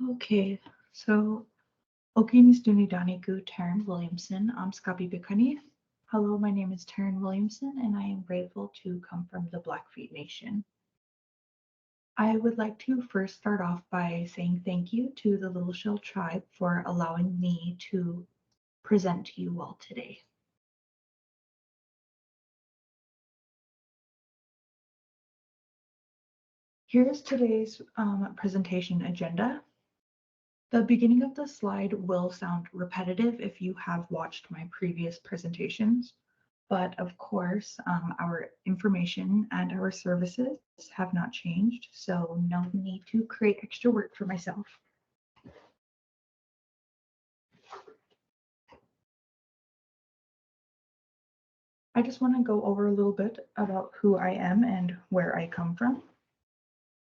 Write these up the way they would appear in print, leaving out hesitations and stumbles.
Okay, so Okinis Dunidani Gu Terryn Williamson, Skabi Bikani. Hello, my name is Terryn Williamson, and I am grateful to come from the Blackfeet Nation. I would like to first start off by saying thank you to the Little Shell tribe for allowing me to present to you all today. Here's today's presentation agenda. The beginning of the slide will sound repetitive if you have watched my previous presentations, but of course, our information and our services have not changed, so no need to create extra work for myself. I just want to go over a little bit about who I am and where I come from.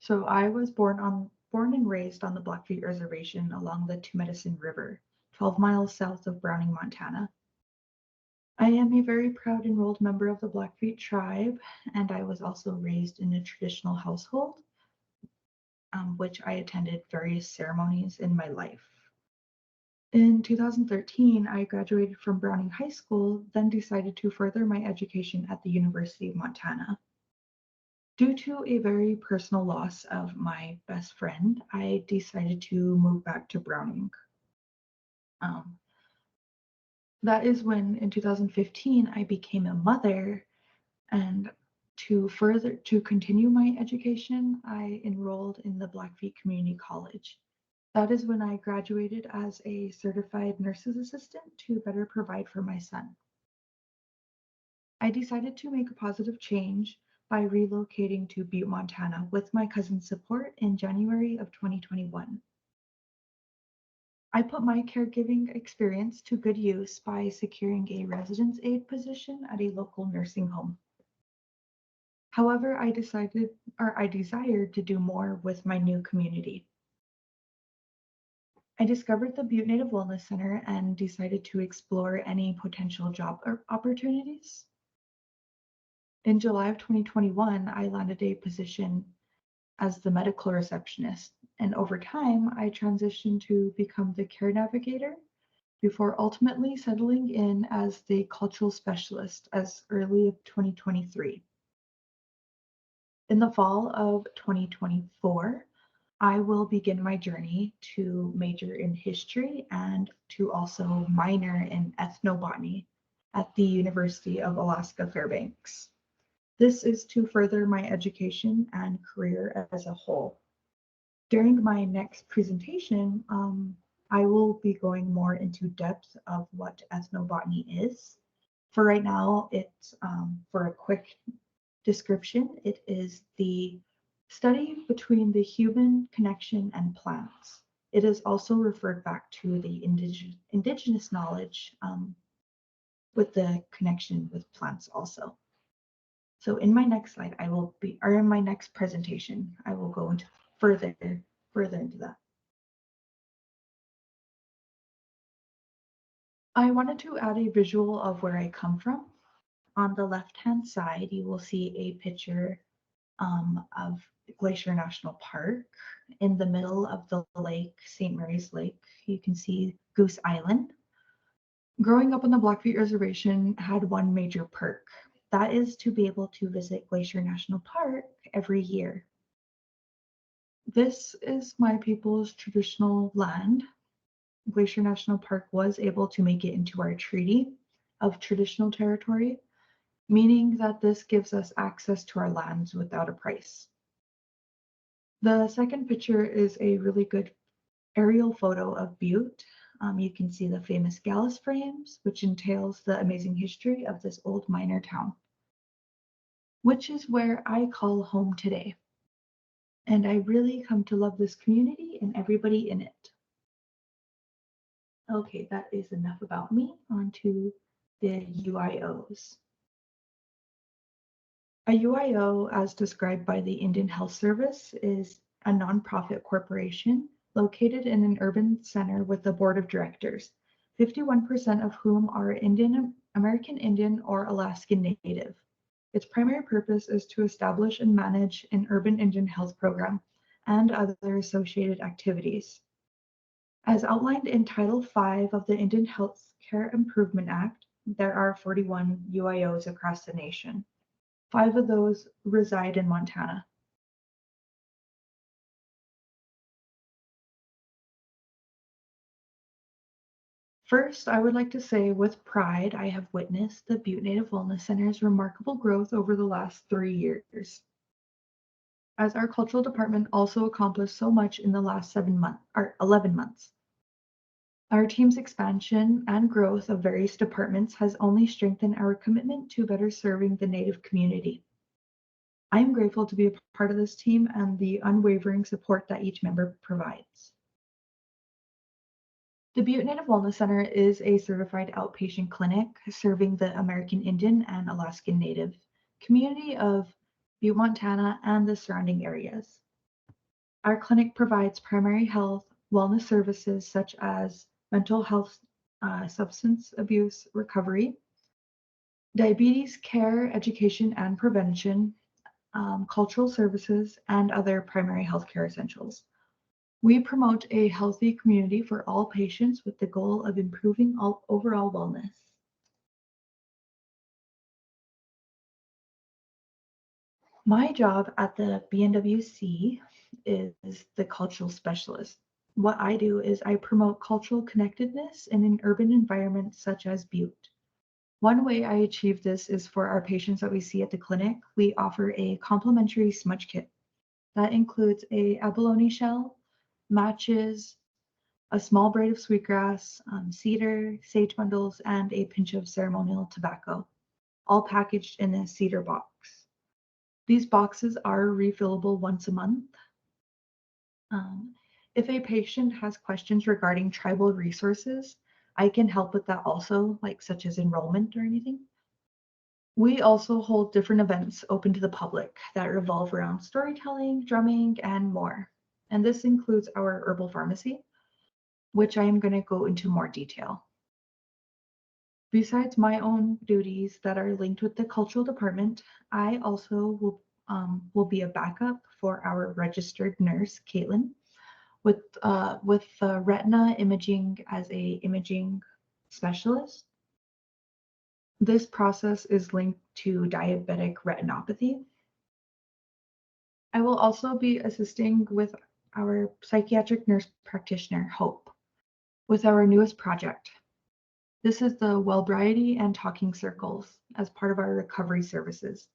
So I was born and raised on the Blackfeet Reservation along the Two Medicine River, 12 miles south of Browning, Montana. I am a very proud enrolled member of the Blackfeet tribe, and I was also raised in a traditional household, which I attended various ceremonies in my life. In 2013, I graduated from Browning High School, then decided to further my education at the University of Montana. Due to a very personal loss of my best friend, I decided to move back to Browning. That is when, in 2015, I became a mother, and to continue my education, I enrolled in the Blackfeet Community College. That is when I graduated as a certified nurse's assistant to better provide for my son. I decided to make a positive change by relocating to Butte, Montana with my cousin's support in January of 2021. I put my caregiving experience to good use by securing a residence aide position at a local nursing home. However, I desired to do more with my new community. I discovered the Butte Native Wellness Center and decided to explore any potential job opportunities. In July of 2021, I landed a position as the medical receptionist, and over time, I transitioned to become the care navigator before ultimately settling in as the cultural specialist as early as 2023. In the fall of 2024, I will begin my journey to major in history and to also minor in ethnobotany at the University of Alaska Fairbanks. This is to further my education and career as a whole. During my next presentation, I will be going more into depth of what ethnobotany is. For right now, it's for a quick description, it is the study between the human connection and plants. It is also referred back to the indigenous knowledge with the connection with plants also. So in my next slide, in my next presentation, I will go into further into that. I wanted to add a visual of where I come from. On the left-hand side, you will see a picture of Glacier National Park. In the middle of the lake, St. Mary's Lake, you can see Goose Island. Growing up on the Blackfeet Reservation had one major perk. That is to be able to visit Glacier National Park every year. This is my people's traditional land. Glacier National Park was able to make it into our treaty of traditional territory, meaning that this gives us access to our lands without a price. The second picture is a really good aerial photo of Butte. You can see the famous Gallus frames, which entails the amazing history of this old miner town, which is where I call home today. And I really come to love this community and everybody in it. Okay, that is enough about me. On to the UIOs. A UIO, as described by the Indian Health Service, is a nonprofit corporation located in an urban center with a board of directors, 51% of whom are American Indian or Alaskan Native. Its primary purpose is to establish and manage an urban Indian health program and other associated activities. As outlined in Title V of the Indian Healthcare Improvement Act, there are 41 UIOs across the nation. 5 of those reside in Montana. First, I would like to say with pride, I have witnessed the Butte Native Wellness Center's remarkable growth over the last 3 years, as our cultural department also accomplished so much in the last 11 months. Our team's expansion and growth of various departments has only strengthened our commitment to better serving the Native community. I am grateful to be a part of this team and the unwavering support that each member provides. The Butte Native Wellness Center is a certified outpatient clinic serving the American Indian and Alaskan Native community of Butte, Montana, and the surrounding areas. Our clinic provides primary health wellness services such as mental health, substance abuse recovery, diabetes care, education and prevention, cultural services, and other primary healthcare essentials. We promote a healthy community for all patients with the goal of improving overall wellness. My job at the BNWC is the cultural specialist. What I do is I promote cultural connectedness in an urban environment such as Butte. One way I achieve this is for our patients that we see at the clinic, we offer a complimentary smudge kit that includes a abalone shell, matches, a small braid of sweetgrass, cedar, sage bundles, and a pinch of ceremonial tobacco, all packaged in a cedar box. These boxes are refillable once a month. If a patient has questions regarding tribal resources, I can help with that also, like such as enrollment or anything. We also hold different events open to the public that revolve around storytelling, drumming, and more. And this includes our herbal pharmacy, which I am going to go into more detail. Besides my own duties that are linked with the cultural department, I also will be a backup for our registered nurse, Caitlin, with retina imaging as a imaging specialist. This process is linked to diabetic retinopathy. I will also be assisting with our psychiatric nurse practitioner, Hope, with our newest project. This is the Wellbriety and Talking Circles as part of our recovery services.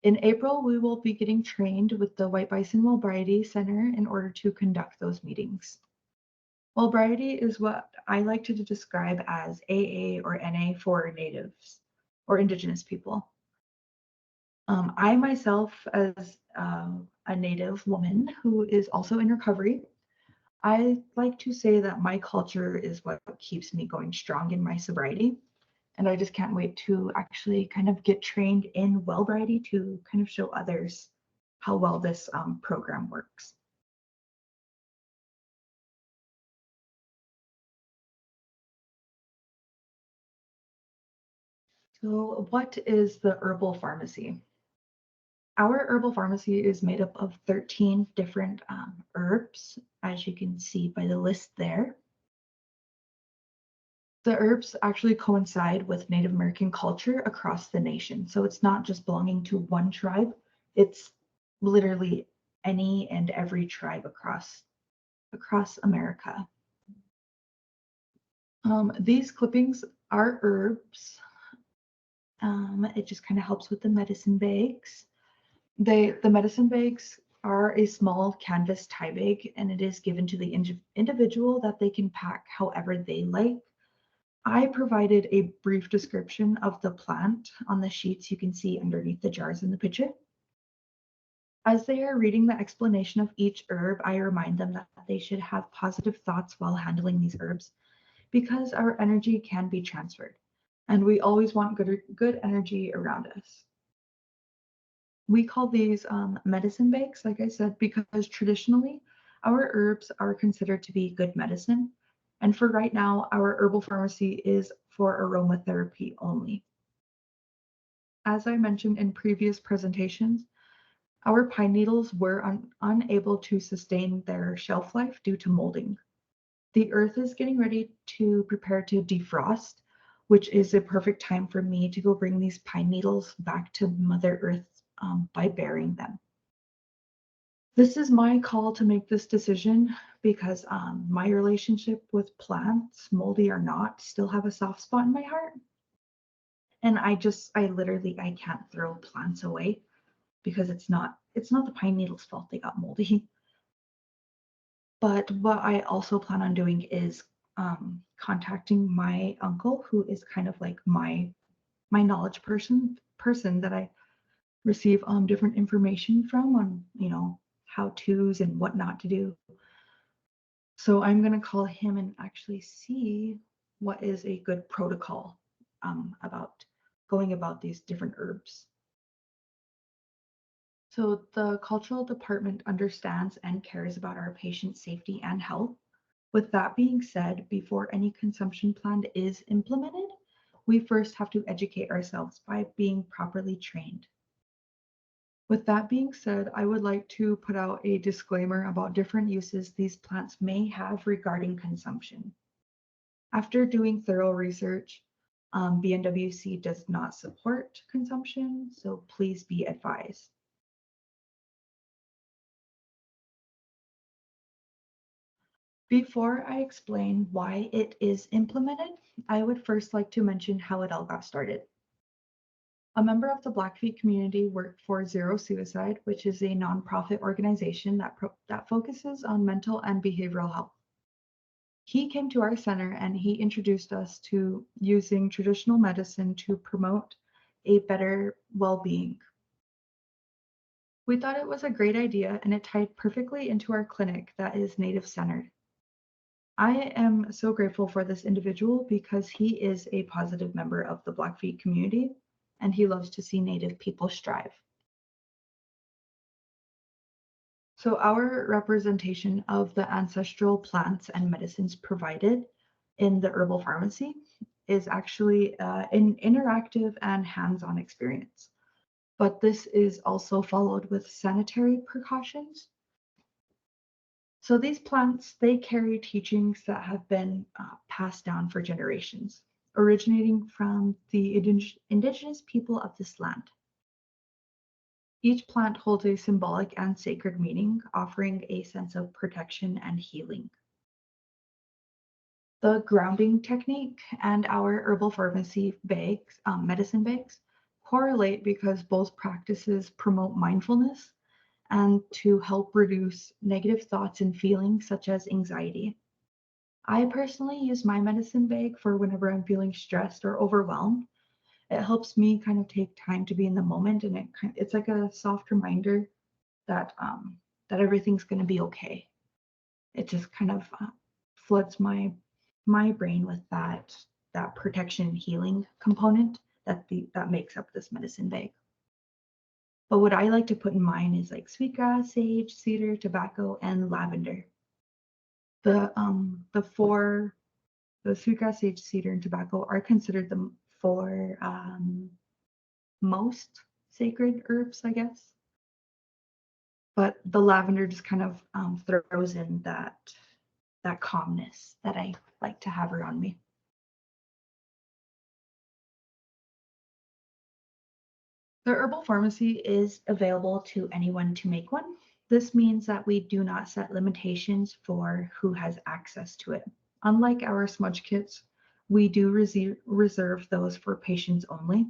In April, we will be getting trained with the White Bison Wellbriety Center in order to conduct those meetings. Wellbriety is what I like to describe as AA or NA for Natives or Indigenous people. I myself, as a Native woman who is also in recovery, I like to say that my culture is what keeps me going strong in my sobriety. And I just can't wait to actually kind of get trained in Wellbriety to kind of show others how well this program works. So what is the herbal pharmacy? Our herbal pharmacy is made up of 13 different herbs, as you can see by the list there. The herbs actually coincide with Native American culture across the nation. So it's not just belonging to one tribe, it's literally any and every tribe across America. These clippings are herbs. It just kind of helps with the medicine bags. The medicine bags are a small canvas tie bag, and it is given to the individual that they can pack however they like. I provided a brief description of the plant on the sheets you can see underneath the jars in the picture. As they are reading the explanation of each herb, I remind them that they should have positive thoughts while handling these herbs because our energy can be transferred, and we always want good energy around us. We call these medicine bags, like I said, because traditionally our herbs are considered to be good medicine. And for right now, our herbal pharmacy is for aromatherapy only. As I mentioned in previous presentations, our pine needles were unable to sustain their shelf life due to molding. The earth is getting ready to prepare to defrost, which is a perfect time for me to go bring these pine needles back to Mother Earth by burying them. This is my call to make this decision because my relationship with plants, moldy or not, still have a soft spot in my heart. And I can't throw plants away because it's not the pine needle's fault they got moldy. But what I also plan on doing is contacting my uncle, who is kind of like my knowledge person that I receive different information from on, how to's and what not to do. So I'm going to call him and actually see what is a good protocol about going about these different herbs. So the cultural department understands and cares about our patients' safety and health. With that being said, before any consumption plan is implemented, we first have to educate ourselves by being properly trained. With that being said, I would like to put out a disclaimer about different uses these plants may have regarding consumption. After doing thorough research, BNWC does not support consumption, so please be advised. Before I explain why it is implemented, I would first like to mention how it all got started. A member of the Blackfeet community worked for Zero Suicide, which is a nonprofit organization that focuses on mental and behavioral health. He came to our center and he introduced us to using traditional medicine to promote a better well-being. We thought it was a great idea and it tied perfectly into our clinic that is native-centered. I am so grateful for this individual because he is a positive member of the Blackfeet community and he loves to see Native people strive. So our representation of the ancestral plants and medicines provided in the herbal pharmacy is actually an interactive and hands-on experience. But this is also followed with sanitary precautions. So these plants, they carry teachings that have been passed down for generations, originating from the indigenous people of this land. Each plant holds a symbolic and sacred meaning, offering a sense of protection and healing. The grounding technique and our herbal pharmacy bags, medicine bags, correlate because both practices promote mindfulness and to help reduce negative thoughts and feelings such as anxiety. I personally use my medicine bag for whenever I'm feeling stressed or overwhelmed. It helps me kind of take time to be in the moment, and it's like a soft reminder that that everything's going to be okay. It just kind of floods my brain with that protection and healing component that makes up this medicine bag. But what I like to put in mine is like sweetgrass, sage, cedar, tobacco, and lavender. The sweetgrass, sage, cedar, and tobacco are considered the four most sacred herbs, I guess. But the lavender just kind of throws in that calmness that I like to have around me. The herbal pharmacy is available to anyone to make one. This means that we do not set limitations for who has access to it. Unlike our smudge kits, we do reserve those for patients only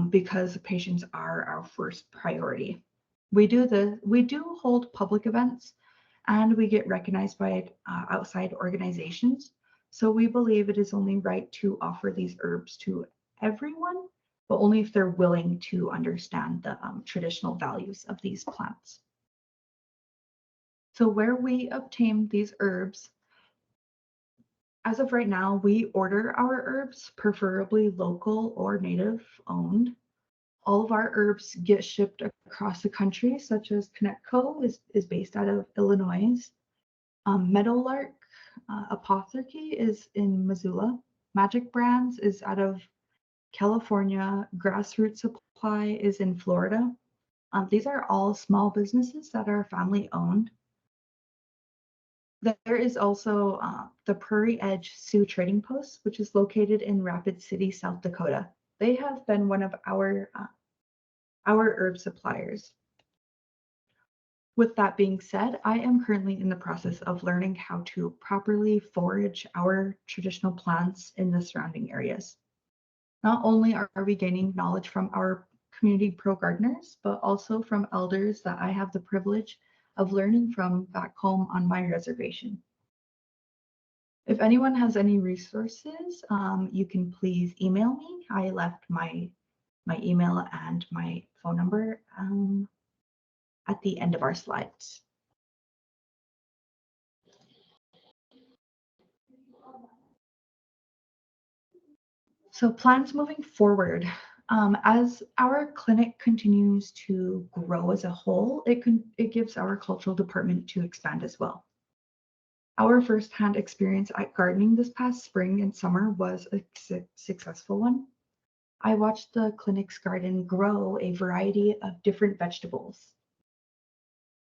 because patients are our first priority. We do hold public events and we get recognized by outside organizations. So we believe it is only right to offer these herbs to everyone, but only if they're willing to understand the traditional values of these plants. So where we obtain these herbs, as of right now, we order our herbs, preferably local or native owned. All of our herbs get shipped across the country, such as Connectco is based out of Illinois. Meadowlark Apothecary is in Missoula. Magic Brands is out of California. Grassroots Supply is in Florida. . These are all small businesses that are family owned. There is also the Prairie Edge Sioux Trading Post, which is located in Rapid City, South Dakota. They have been one of our herb suppliers. With that being said, I am currently in the process of learning how to properly forage our traditional plants in the surrounding areas. Not only are we gaining knowledge from our community pro gardeners, but also from elders that I have the privilege of learning from back home on my reservation. If anyone has any resources, you can please email me. I left my email and my phone number at the end of our slides. So plans moving forward. As our clinic continues to grow as a whole, it gives our cultural department to expand as well. Our firsthand experience at gardening this past spring and summer was a successful one. I watched the clinic's garden grow a variety of different vegetables.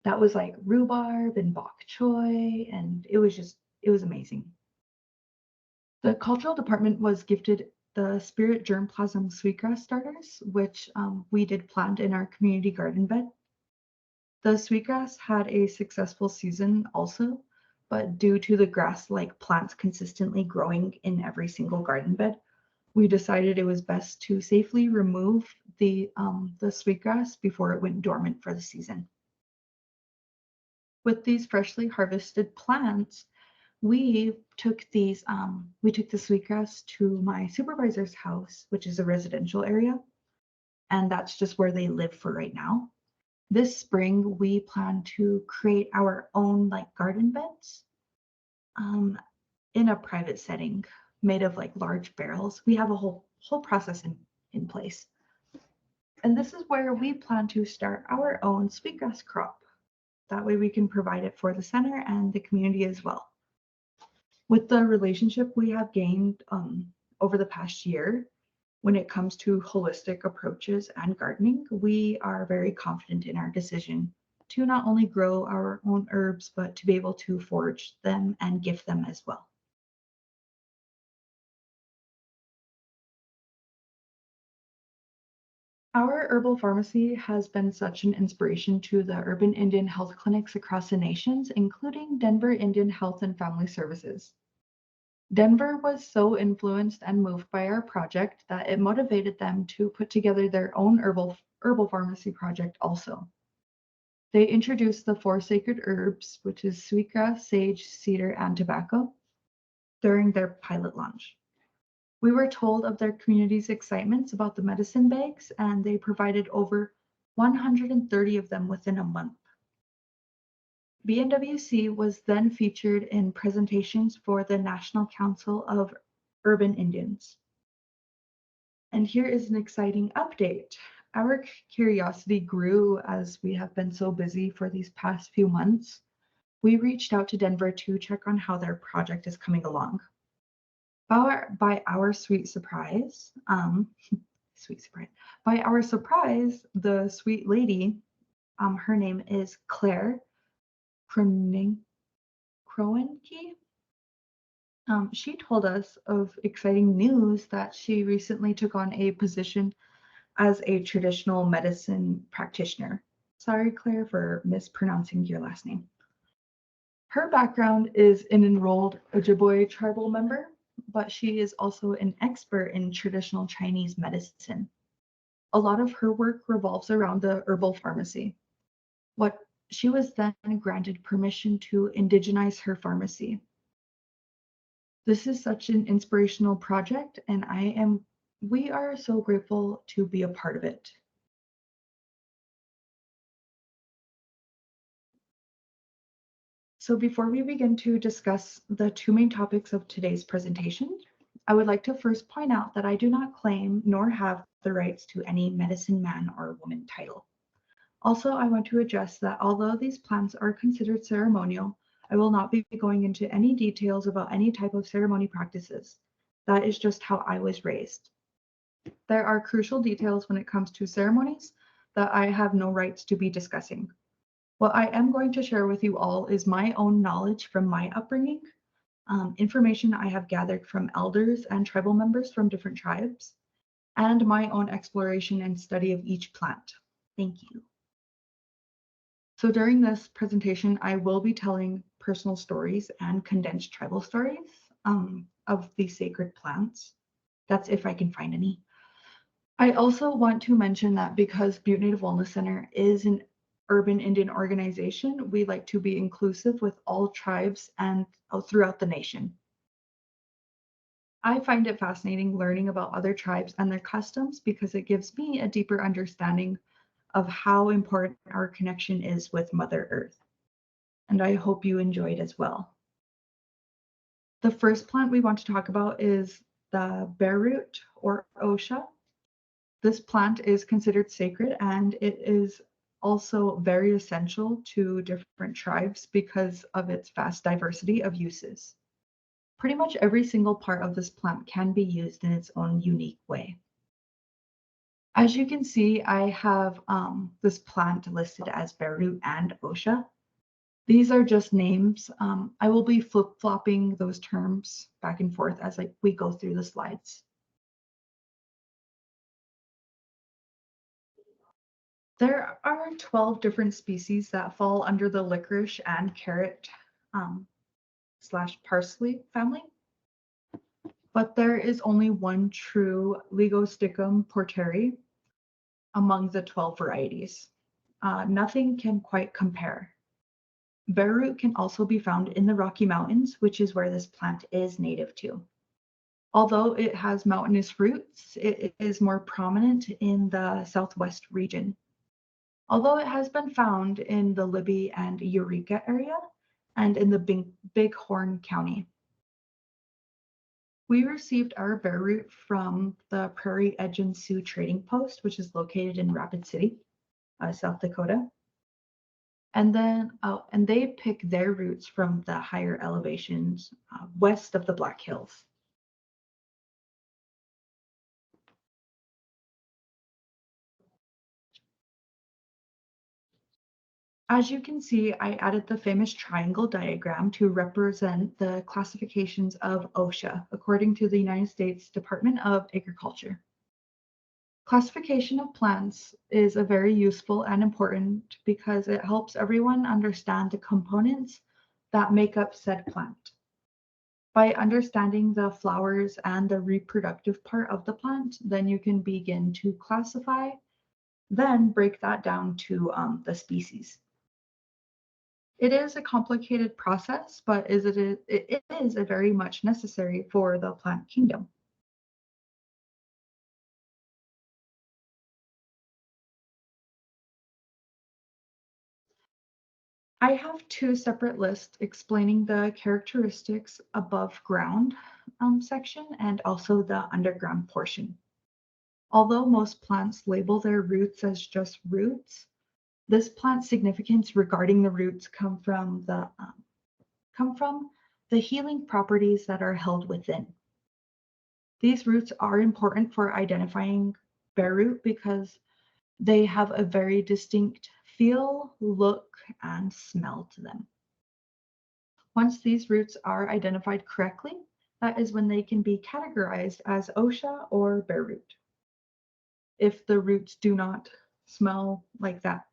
That was like rhubarb and bok choy, and it was amazing. The cultural department was gifted the spirit germplasm sweetgrass starters, which we did plant in our community garden bed. The sweetgrass had a successful season also, but due to the grass-like plants consistently growing in every single garden bed, we decided it was best to safely remove the sweetgrass before it went dormant for the season. With these freshly harvested plants, we took the sweetgrass to my supervisor's house, which is a residential area, and that's just where they live for right now. This spring, we plan to create our own like garden beds in a private setting made of like large barrels. We have a whole process in place. And this is where we plan to start our own sweetgrass crop. That way we can provide it for the center and the community as well. With the relationship we have gained over the past year, when it comes to holistic approaches and gardening, we are very confident in our decision to not only grow our own herbs, but to be able to forage them and gift them as well. Our herbal pharmacy has been such an inspiration to the urban Indian health clinics across the nations, including Denver Indian Health and Family Services. Denver was so influenced and moved by our project that it motivated them to put together their own herbal pharmacy project also. They introduced the 4 sacred herbs, which is sweetgrass, sage, cedar, and tobacco, during their pilot launch. We were told of their community's excitements about the medicine bags, and they provided over 130 of them within a month. BNWC was then featured in presentations for the National Council of Urban Indians. And here is an exciting update. Our curiosity grew as we have been so busy for these past few months. We reached out to Denver to check on how their project is coming along. By our surprise, the sweet lady, her name is Claire Kroenke. She told us of exciting news that she recently took on a position as a traditional medicine practitioner. Sorry, Claire, for mispronouncing your last name. Her background is an enrolled Ojibwe tribal member, but she is also an expert in traditional Chinese medicine. A lot of her work revolves around the herbal pharmacy. She was then granted permission to indigenize her pharmacy. This is such an inspirational project, and we are so grateful to be a part of it. So before we begin to discuss the 2 main topics of today's presentation, I would like to first point out that I do not claim nor have the rights to any medicine man or woman title. Also, I want to address that although these plants are considered ceremonial, I will not be going into any details about any type of ceremony practices. That is just how I was raised. There are crucial details when it comes to ceremonies that I have no rights to be discussing. What I am going to share with you all is my own knowledge from my upbringing, information I have gathered from elders and tribal members from different tribes, and my own exploration and study of each plant. Thank you. So during this presentation, I will be telling personal stories and condensed tribal stories of these sacred plants. That's if I can find any. I also want to mention that because Butte Native Wellness Center is an urban Indian organization, we like to be inclusive with all tribes and throughout the nation. I find it fascinating learning about other tribes and their customs because it gives me a deeper understanding of how important our connection is with Mother Earth. And I hope you enjoyed as well. The first plant we want to talk about is the bear root or Oshá. This plant is considered sacred and it is also very essential to different tribes because of its vast diversity of uses. Pretty much every single part of this plant can be used in its own unique way. As you can see, I have this plant listed as bear root and Oshá. These are just names. I will be flip-flopping those terms back and forth as we go through the slides. There are 12 different species that fall under the licorice and carrot / parsley family, but there is only one true Ligusticum porteri among the 12 varieties. Nothing can quite compare. Bear root can also be found in the Rocky Mountains, which is where this plant is native to. Although it has mountainous roots, it is more prominent in the southwest region. Although it has been found in the Libby and Eureka area and in the Bighorn County. We received our bear root from the Prairie Edge and Sioux Trading Post, which is located in Rapid City, South Dakota. And they pick their roots from the higher elevations west of the Black Hills. As you can see, I added the famous triangle diagram to represent the classifications of Oshá according to the United States Department of Agriculture. Classification of plants is a very useful and important because it helps everyone understand the components that make up said plant. By understanding the flowers and the reproductive part of the plant, then you can begin to classify, then break that down to the species. It is a complicated process, but it is a very much necessary for the plant kingdom. I have two separate lists explaining the characteristics above ground section and also the underground portion. Although most plants label their roots as just roots, this plant's significance regarding the roots come from the healing properties that are held within. These roots are important for identifying bear root because they have a very distinct feel, look, and smell to them. Once these roots are identified correctly, that is when they can be categorized as Oshá or bear root. If the roots do not smell like that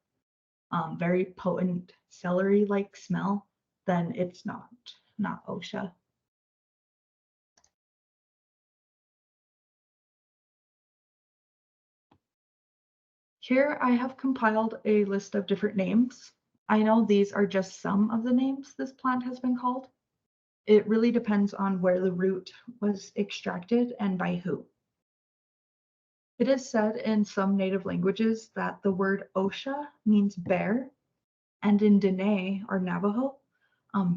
very potent celery-like smell, then it's not Oshá. Here I have compiled a list of different names. I know these are just some of the names this plant has been called. It really depends on where the root was extracted and by who. It is said in some native languages that the word Oshá means bear, and in Dene or Navajo,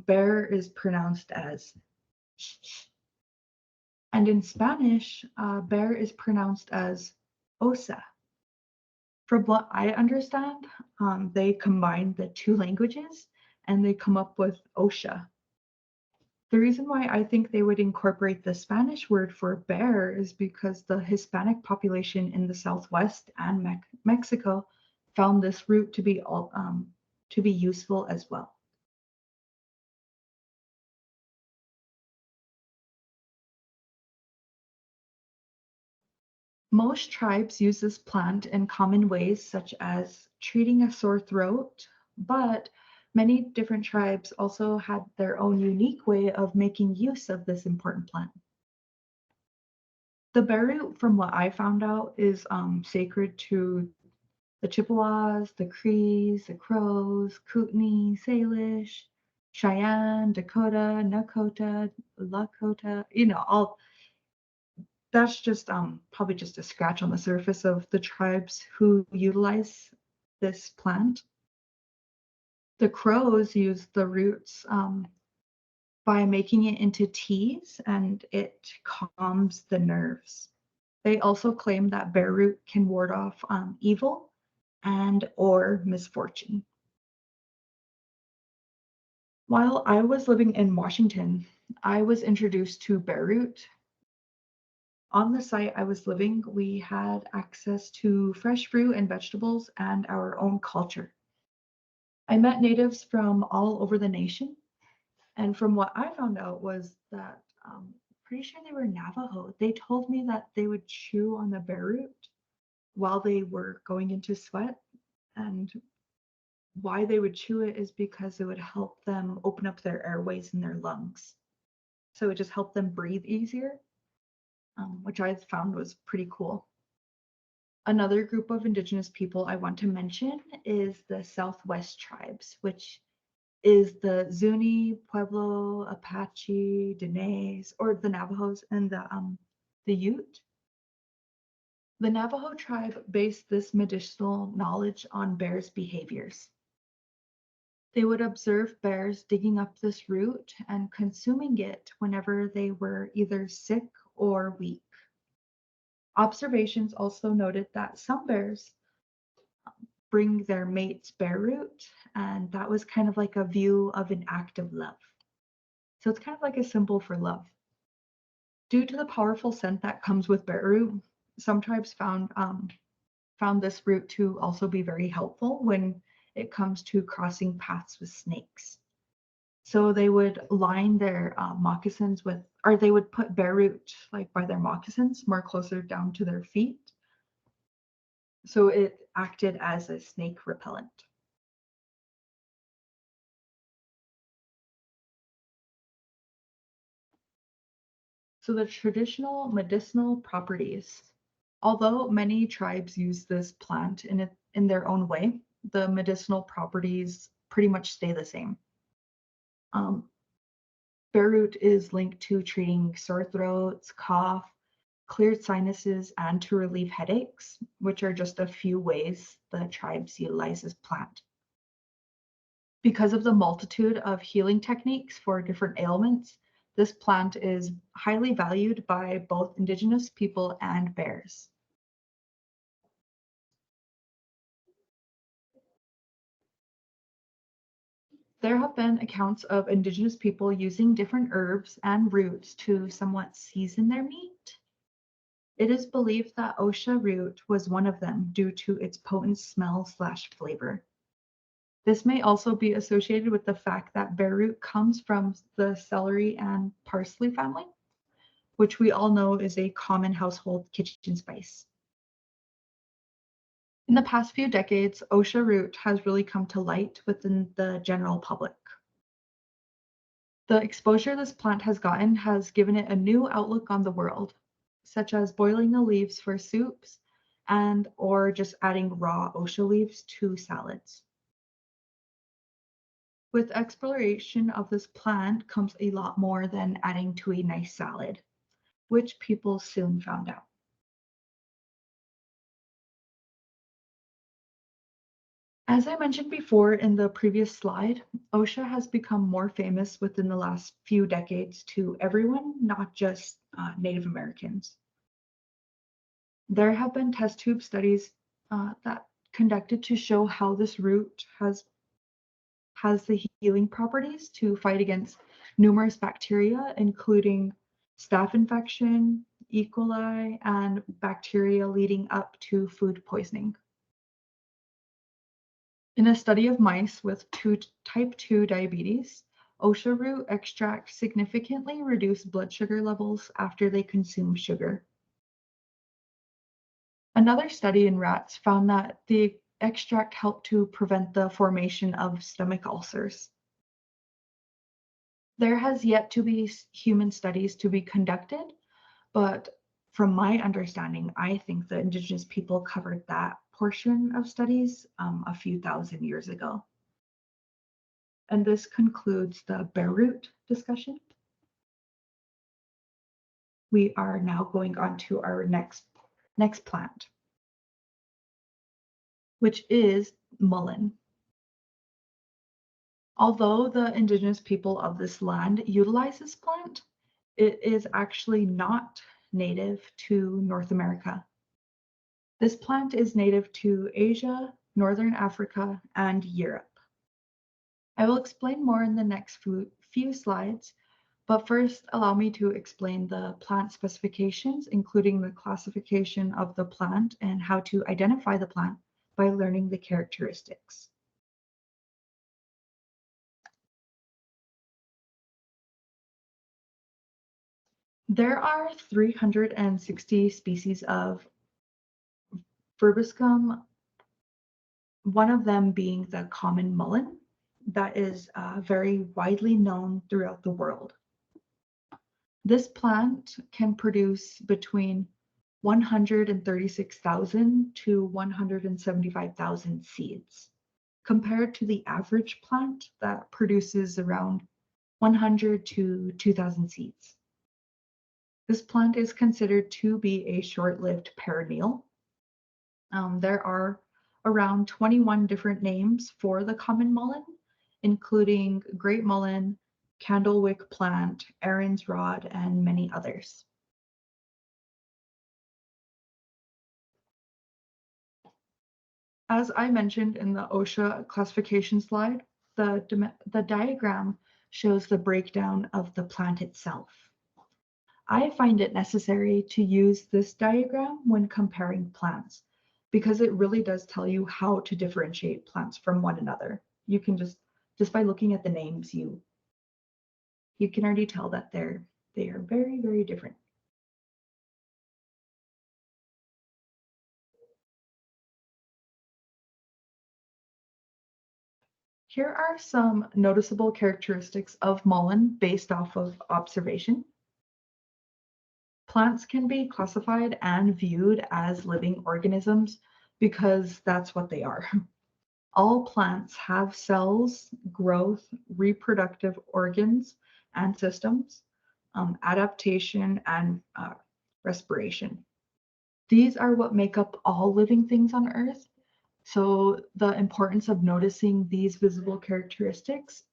bear is pronounced as sh. And in Spanish, bear is pronounced as osa. From what I understand, they combine the two languages and they come up with Oshá. The reason why I think they would incorporate the Spanish word for bear is because the Hispanic population in the Southwest and Mexico found this root to be to be useful as well. Most tribes use this plant in common ways, such as treating a sore throat, but many different tribes also had their own unique way of making use of this important plant. The bear root, from what I found out, is sacred to the Chippewas, the Crees, the Crows, Kootenai, Salish, Cheyenne, Dakota, Nakota, Lakota, all that's just probably just a scratch on the surface of the tribes who utilize this plant. The Crows use the roots by making it into teas, and it calms the nerves. They also claim that bear root can ward off evil and or misfortune. While I was living in Washington, I was introduced to bear root. On the site I was living, we had access to fresh fruit and vegetables and our own culture. I met natives from all over the nation, and from what I found out was that pretty sure they were Navajo. They told me that they would chew on the bear root while they were going into sweat, and why they would chew it is because it would help them open up their airways in their lungs. So it just helped them breathe easier, which I found was pretty cool. Another group of Indigenous people I want to mention is the Southwest tribes, which is the Zuni, Pueblo, Apache, Dene, or the Navajos, and the Ute. The Navajo tribe based this medicinal knowledge on bears' behaviors. They would observe bears digging up this root and consuming it whenever they were either sick or weak. Observations also noted that some bears bring their mates bear root, and that was kind of like a view of an act of love. So it's kind of like a symbol for love. Due to the powerful scent that comes with bear root, some tribes found this root to also be very helpful when it comes to crossing paths with snakes. So they would line their moccasins with, or they would put bear root like by their moccasins, more closer down to their feet. So it acted as a snake repellent. So the traditional medicinal properties, although many tribes use this plant in their own way, the medicinal properties pretty much stay the same. Bear root is linked to treating sore throats, cough, cleared sinuses, and to relieve headaches, which are just a few ways the tribes utilize this plant. Because of the multitude of healing techniques for different ailments, this plant is highly valued by both Indigenous people and bears. There have been accounts of Indigenous people using different herbs and roots to somewhat season their meat. It is believed that Oshá root was one of them due to its potent smell/flavor. This may also be associated with the fact that bear root comes from the celery and parsley family, which we all know is a common household kitchen spice. In the past few decades, Oshá root has really come to light within the general public. The exposure this plant has gotten has given it a new outlook on the world, such as boiling the leaves for soups and or just adding raw Oshá leaves to salads. With exploration of this plant comes a lot more than adding to a nice salad, which people soon found out. As I mentioned before in the previous slide, Oshá has become more famous within the last few decades to everyone, not just Native Americans. There have been test tube studies that conducted to show how this root has the healing properties to fight against numerous bacteria, including staph infection, E. coli, and bacteria leading up to food poisoning. In a study of mice with type 2 diabetes, Oshá root extract significantly reduced blood sugar levels after they consumed sugar. Another study in rats found that the extract helped to prevent the formation of stomach ulcers. There has yet to be human studies to be conducted, but from my understanding, I think the Indigenous people covered that portion of studies a few thousand years ago. And this concludes the bare root discussion. We are now going on to our next plant, which is mullein. Although the Indigenous people of this land utilize this plant, it is actually not native to North America. This plant is native to Asia, Northern Africa, and Europe. I will explain more in the next few slides, but first allow me to explain the plant specifications, including the classification of the plant and how to identify the plant by learning the characteristics. There are 360 species of verbascum, one of them being the common mullein that is very widely known throughout the world. This plant can produce between 136,000 to 175,000 seeds, compared to the average plant that produces around 100 to 2,000 seeds. This plant is considered to be a short-lived perennial. There are around 21 different names for the common mullein, including great mullein, candlewick plant, Erin's rod, and many others. As I mentioned in the Oshá classification slide, the diagram shows the breakdown of the plant itself. I find it necessary to use this diagram when comparing plants because it really does tell you how to differentiate plants from one another. You can just by looking at the names, you can already tell that they are very, very different. Here are some noticeable characteristics of mullein based off of observation. Plants can be classified and viewed as living organisms because that's what they are. All plants have cells, growth, reproductive organs and systems, adaptation, and respiration. These are what make up all living things on Earth. So the importance of noticing these visible characteristics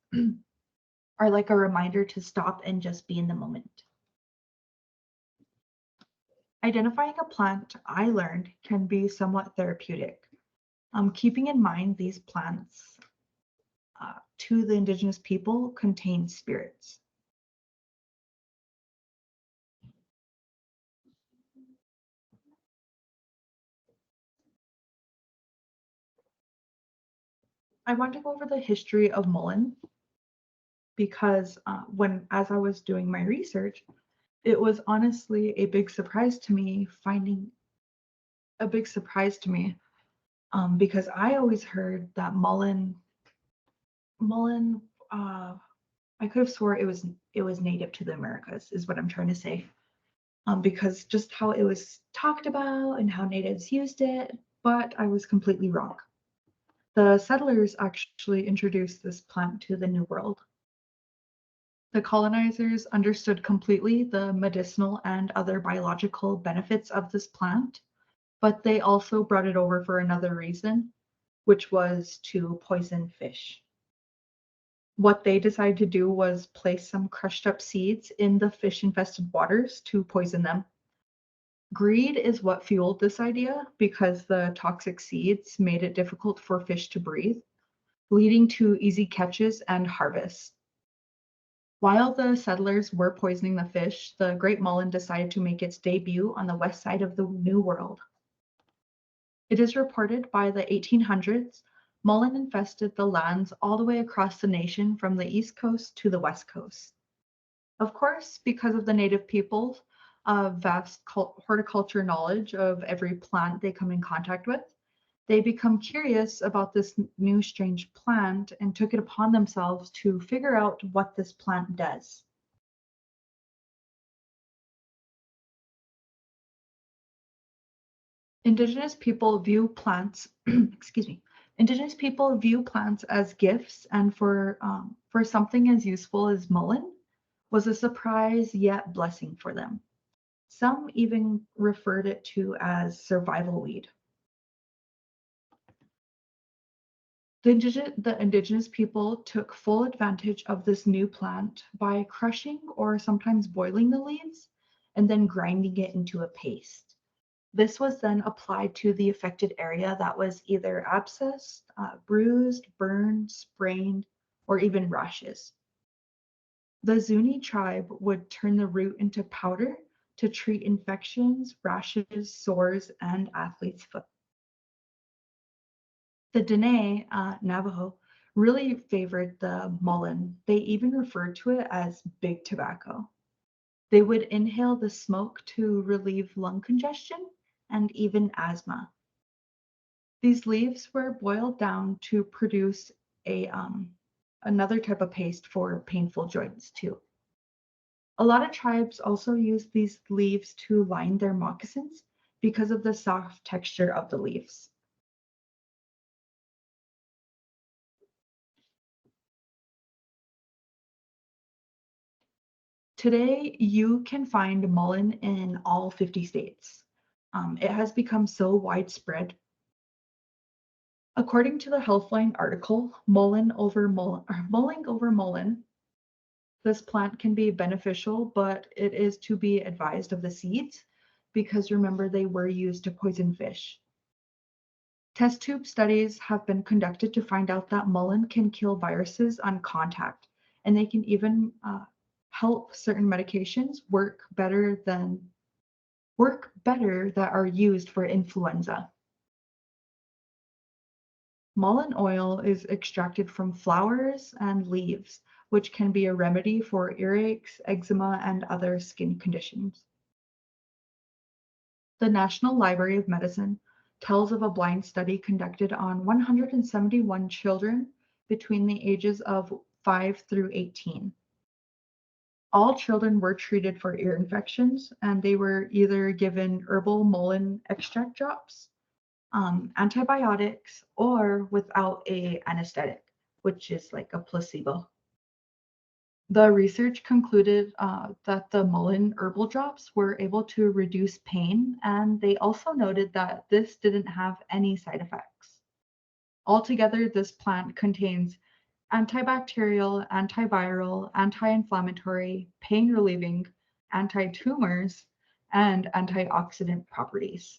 are like a reminder to stop and just be in the moment. Identifying a plant, I learned, can be somewhat therapeutic. Keeping in mind these plants to the Indigenous people contain spirits. I want to go over the history of mullein because as I was doing my research, it was honestly a big surprise to me because I always heard that mullein, I could have swore it was native to the Americas, is what I'm trying to say. Because just how it was talked about and how natives used it, but I was completely wrong. The settlers actually introduced this plant to the New World. The colonizers understood completely the medicinal and other biological benefits of this plant, but they also brought it over for another reason, which was to poison fish. What they decided to do was place some crushed up seeds in the fish-infested waters to poison them. Greed is what fueled this idea because the toxic seeds made it difficult for fish to breathe, leading to easy catches and harvests. While the settlers were poisoning the fish, the great mullein decided to make its debut on the west side of the New World. It is reported by the 1800s, mullein infested the lands all the way across the nation from the East Coast to the West Coast. Of course, because of the native people's vast horticulture knowledge of every plant they come in contact with, they become curious about this new strange plant and took it upon themselves to figure out what this plant does. Indigenous people view plants, excuse me, Indigenous people view plants as gifts, and for something as useful as mullein was a surprise yet blessing for them. Some even referred it to as survival weed. The indigenous people took full advantage of this new plant by crushing or sometimes boiling the leaves and then grinding it into a paste. This was then applied to the affected area that was either abscessed, bruised, burned, sprained, or even rashes. The Zuni tribe would turn the root into powder to treat infections, rashes, sores, and athlete's foot. The Dene Navajo really favored the mullein. They even referred to it as big tobacco. They would inhale the smoke to relieve lung congestion and even asthma. These leaves were boiled down to produce another type of paste for painful joints too. A lot of tribes also use these leaves to line their moccasins because of the soft texture of the leaves. Today, you can find mullein in all 50 states. It has become so widespread. According to the Healthline article, mulling over mullein, this plant can be beneficial, but it is to be advised of the seeds because remember they were used to poison fish. Test tube studies have been conducted to find out that mullein can kill viruses on contact, and they can even help certain medications work better that are used for influenza. Mullein oil is extracted from flowers and leaves, which can be a remedy for earaches, eczema, and other skin conditions. The National Library of Medicine tells of a blind study conducted on 171 children between the ages of 5 through 18. All children were treated for ear infections, and they were either given herbal mullein extract drops, antibiotics, or without a anesthetic, which is like a placebo. The research concluded that the mullein herbal drops were able to reduce pain, and they also noted that this didn't have any side effects. Altogether, this plant contains antibacterial, antiviral, anti-inflammatory, pain-relieving, anti-tumors, and antioxidant properties.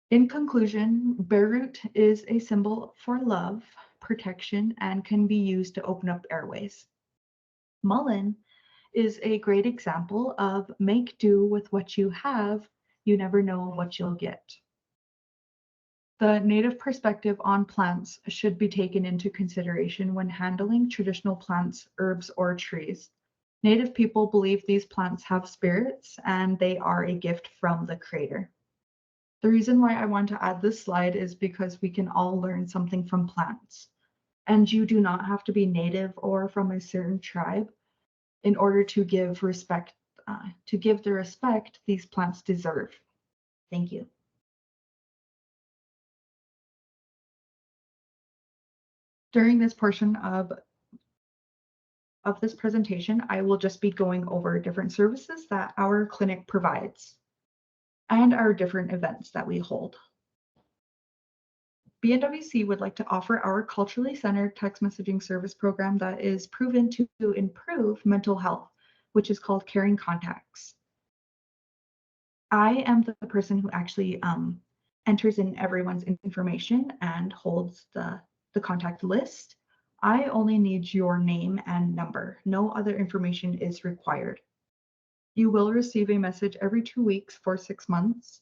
In conclusion, bare root is a symbol for love, protection, and can be used to open up airways. Mullein is a great example of make do with what you have. You never know what you'll get. The native perspective on plants should be taken into consideration when handling traditional plants, herbs, or trees. Native people believe these plants have spirits and they are a gift from the Creator. The reason why I want to add this slide is because we can all learn something from plants. And you do not have to be native or from a certain tribe in order to give the respect these plants deserve. Thank you. During this portion of this presentation, I will just be going over different services that our clinic provides and our different events that we hold. BNWC would like to offer our culturally centered text messaging service program that is proven to improve mental health, which is called Caring Contacts. I am the person who actually enters in everyone's information and holds the contact list. I only need your name and number. No other information is required. You will receive a message every 2 weeks for 6 months,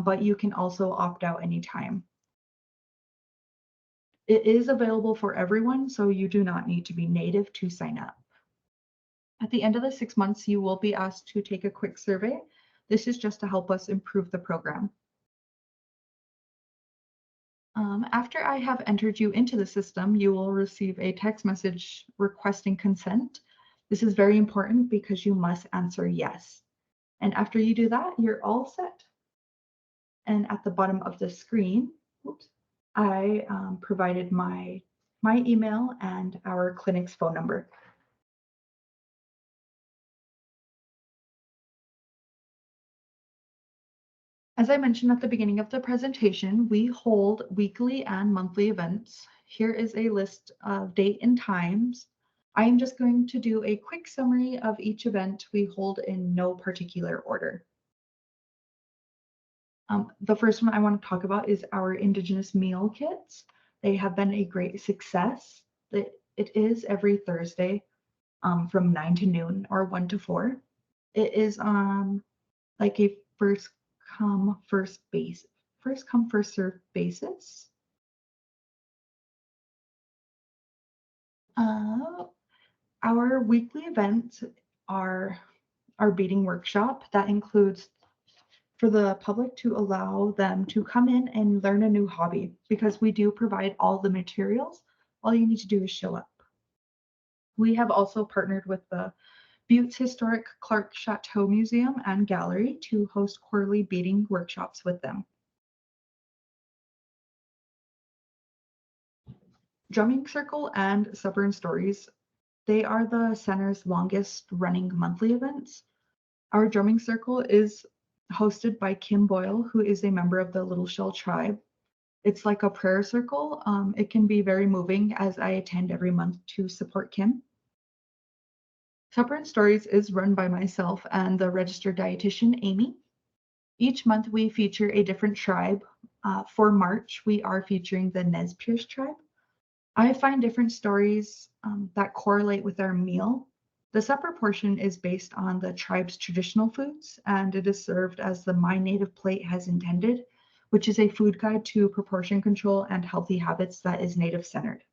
but you can also opt out anytime. It is available for everyone, so you do not need to be native to sign up. At the end of the 6 months, you will be asked to take a quick survey. This is just to help us improve the program. After I have entered you into the system, you will receive a text message requesting consent. This is very important because you must answer yes. And after you do that, you're all set. And at the bottom of the screen, oops, I provided my email and our clinic's phone number. As I mentioned at the beginning of the presentation, we hold weekly and monthly events. Here is a list of date and times. I am just going to do a quick summary of each event we hold in no particular order. The first one I want to talk about is our Indigenous meal kits. They have been a great success. It is every Thursday from 9 to noon or 1 to 4. It is like a first come, first served basis. Our weekly events are our beading workshop that includes for the public to allow them to come in and learn a new hobby because we do provide all the materials. All you need to do is show up. We have also partnered with the Butte's Historic Clark Chateau Museum and Gallery to host quarterly beading workshops with them. Drumming Circle and Supper and Stories, they are the center's longest running monthly events. Our drumming circle is hosted by Kim Boyle, who is a member of the Little Shell tribe. It's like a prayer circle. It can be very moving as I attend every month to support Kim. Supper and Stories is run by myself and the registered dietitian, Amy. Each month we feature a different tribe. For March, we are featuring the Nez Perce tribe. I find different stories that correlate with our meal. The supper portion is based on the tribe's traditional foods, and it is served as the My Native Plate has intended, which is a food guide to proportion control and healthy habits that is Native-centered.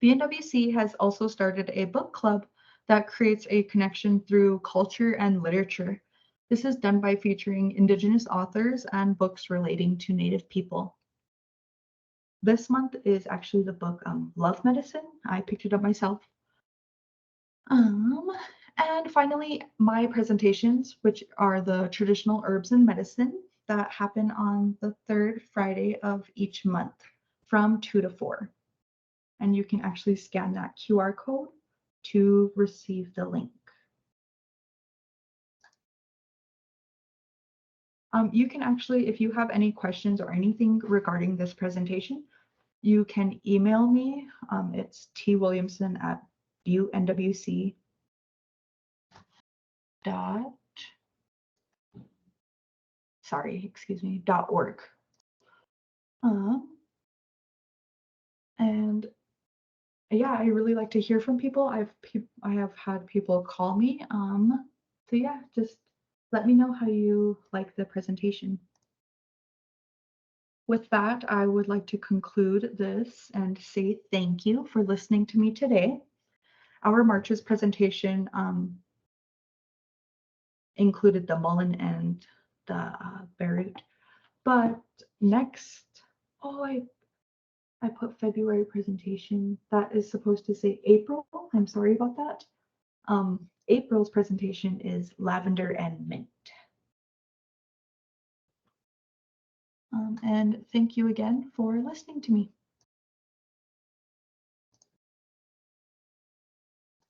The NWC has also started a book club that creates a connection through culture and literature. This is done by featuring Indigenous authors and books relating to Native people. This month is actually the book Love Medicine. I picked it up myself. And finally, my presentations, which are the traditional herbs and medicine that happen on the third Friday of each month from 2 to 4. And you can actually scan that QR code to receive the link. You can actually, if you have any questions or anything regarding this presentation, you can email me. It's twilliamson@butenwc.org. And yeah, I really like to hear from people. I have had people call me. So yeah, just let me know how you like the presentation. With that, I would like to conclude this and say thank you for listening to me today. Our March's presentation included the mullein and the berry. But next, I put February presentation. That is supposed to say April. I'm sorry about that. April's presentation is lavender and mint. And thank you again for listening to me.